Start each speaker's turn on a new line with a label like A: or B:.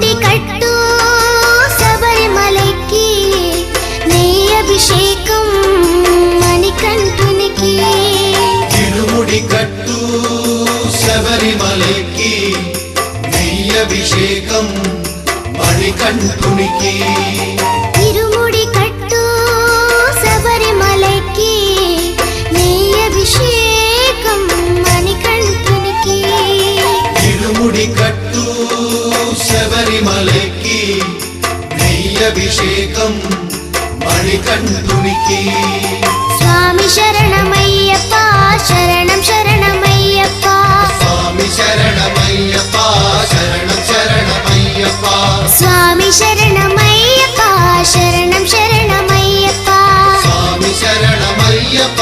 A: ఇరుముడి కట్టు శబరిమలకి నెయ్యి అభిషేకం మణికంఠునికి
B: ఇరుముడి కట్టు శబరిమలకి నెయ్యి అభిషేకం మణికంఠునికి
A: ఇరుముడి కట్టు శబరిమలకి నెయ్యి అభిషేకం మణికంఠునికి
B: ఇరుముడి కట్టు శబరిమలకి నెయ్యి అభిషేకం మణికంఠునికి
A: స్వామి శరణమయ్యప్ప శరణం శరణమయ్యప్ప
B: స్వామి శరణమయ్యప్ప శరణం శరణమయ్యప్ప
A: స్వామి శరణమయ్యప్ప శరణం శరణమయ్యప్ప
B: స్వామి శరణమయ్యప్ప